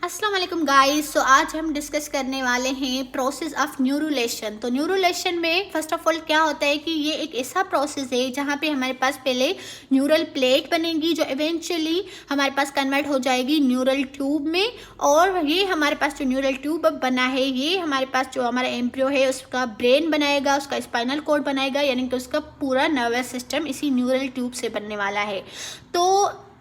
अस्सलाम वालेकुम गाइस। सो आज हम डिस्कस करने वाले हैं प्रोसेस ऑफ न्यूरोलेशन। तो न्यूरोलेशन में फर्स्ट ऑफ ऑल क्या होता है कि ये एक ऐसा प्रोसेस है जहाँ पे हमारे पास पहले न्यूरल प्लेट बनेगी जो इवेंचुअली हमारे पास कन्वर्ट हो जाएगी न्यूरल ट्यूब में। और ये हमारे पास जो न्यूरल ट्यूब अब बना है ये हमारे पास जो हमारा एम्ब्रियो है उसका ब्रेन बनाएगा, उसका स्पाइनल कॉर्ड बनाएगा, यानी कि उसका पूरा नर्वस सिस्टम इसी न्यूरल ट्यूब से बनने वाला है। तो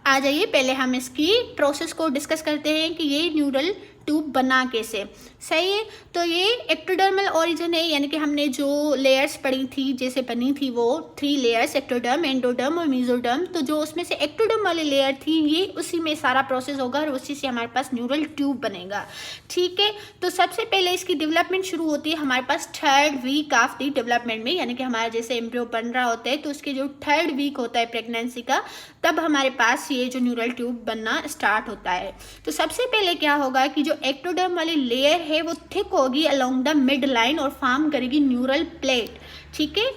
आ जाइए पहले हम इसकी प्रोसेस को डिस्कस करते हैं कि ये न्यूरल ट्यूब बना कैसे। सही है, तो ये एक्टोडर्मल ओरिजिन है, यानी कि हमने जो लेयर्स पढ़ी थी जैसे बनी थी वो 3 लेयर्स, एक्टोडर्म, एंडोडर्म और मेसोडर्म। तो जो उसमें से एक्टोडर्म वाली लेयर थी ये उसी में सारा प्रोसेस होगा और उसी से हमारे पास न्यूरल ट्यूब बनेगा। ठीक है, तो सबसे पहले इसकी डेवलपमेंट शुरू होती है हमारे पास 3rd week of the development में, यानी कि हमारा जैसे एम्ब्रियो बन रहा होता है तो उसके जो 3rd वीक होता है प्रेगनेंसी का, तब हमारे पास ये जो न्यूरल ट्यूब बनना स्टार्ट होता है। तो सबसे पहले क्या होगा कि जो एक्टोडर्म वाली लेयर है वो थिक होगी अलोंग द मिड लाइन और फॉर्म करेगी न्यूरल प्लेट। ठीक है,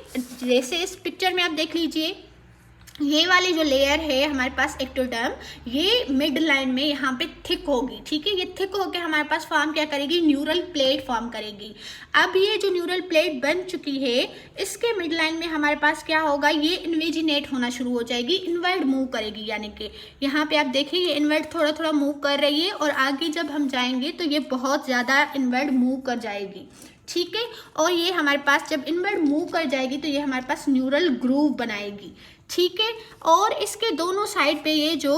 जैसे इस पिक्चर में आप देख लीजिए ये वाली जो लेयर है हमारे पास एक्टोडर्म, ये मिड लाइन में यहाँ पे थिक होगी। ठीक है, ये थिक होकर हमारे पास फॉर्म क्या करेगी, न्यूरल प्लेट फॉर्म करेगी। अब ये जो न्यूरल प्लेट बन चुकी है इसके मिड लाइन में हमारे पास क्या होगा, ये इन्वेजिनेट होना शुरू हो जाएगी, इनवर्ड मूव करेगी। यानी कि यहाँ पे आप देखिए ये इनवर्ड थोड़ा थोड़ा मूव कर रही है और आगे जब हम जाएंगे तो ये बहुत ज़्यादा इनवर्ड मूव कर जाएगी। ठीक है, और ये हमारे पास जब इनवर्ड मूव कर जाएगी तो ये हमारे पास न्यूरल ग्रूव बनाएगी। ठीक है, और इसके दोनों साइड पे ये जो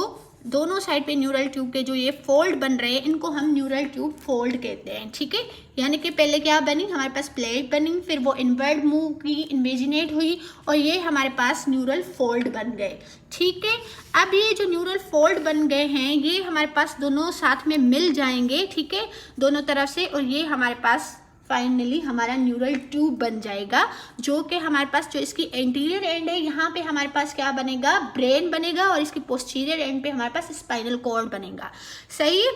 दोनों साइड पे न्यूरल ट्यूब के जो ये फोल्ड बन रहे हैं इनको हम न्यूरल ट्यूब फोल्ड कहते हैं। ठीक है, यानी कि पहले क्या बनी, हमारे पास प्लेट बनी, फिर वो इनवर्ड मूव की, इन्वेजिनेट हुई और ये हमारे पास न्यूरल फोल्ड बन गए। ठीक है, अब ये जो न्यूरल फोल्ड बन गए हैं ये हमारे पास दोनों साथ में मिल जाएंगे। ठीक है, दोनों तरफ से, और ये हमारे पास फाइनली हमारा न्यूरल ट्यूब बन जाएगा, जो कि हमारे पास जो इसकी एंटीरियर एंड है यहाँ पे हमारे पास क्या बनेगा, ब्रेन बनेगा, और इसकी पोस्टीरियर एंड पे हमारे पास स्पाइनल कॉर्ड बनेगा। सही है,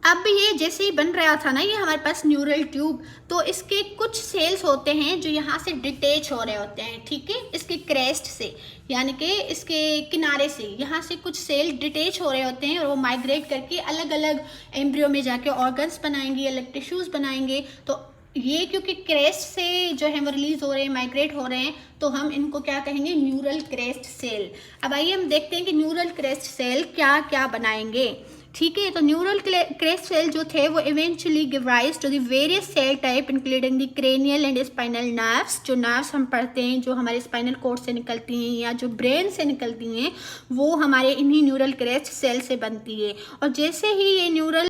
अब ये जैसे ही बन रहा था ना ये हमारे पास न्यूरल ट्यूब, तो इसके कुछ सेल्स होते हैं जो यहाँ से डिटेच हो रहे होते हैं। ठीक है, इसके क्रेस्ट से, यानी कि इसके किनारे से यहाँ से कुछ सेल डिटेच हो रहे होते हैं और वो माइग्रेट करके अलग अलग एम्ब्रियो में जाके ऑर्गन्स बनाएंगे, अलग टिश्यूज़ बनाएंगे। तो ये क्योंकि क्रेस्ट से जो है वो रिलीज हो रहे हैं, माइग्रेट हो रहे हैं, तो हम इनको क्या कहेंगे, न्यूरल क्रेस्ट सेल। अब आइए हम देखते हैं कि न्यूरल क्रेस्ट सेल क्या क्या बनाएंगे। ठीक है, तो न्यूरल क्रेस्ट सेल जो थे वो eventually give rise to the various cell type including the cranial and spinal nerves. जो नर्व्स हम पढ़ते हैं जो हमारे स्पाइनल कॉर्ड से निकलती हैं या जो ब्रेन से निकलती हैं वो हमारे इन्हीं न्यूरल क्रेस्ट सेल से बनती है। और जैसे ही ये न्यूरल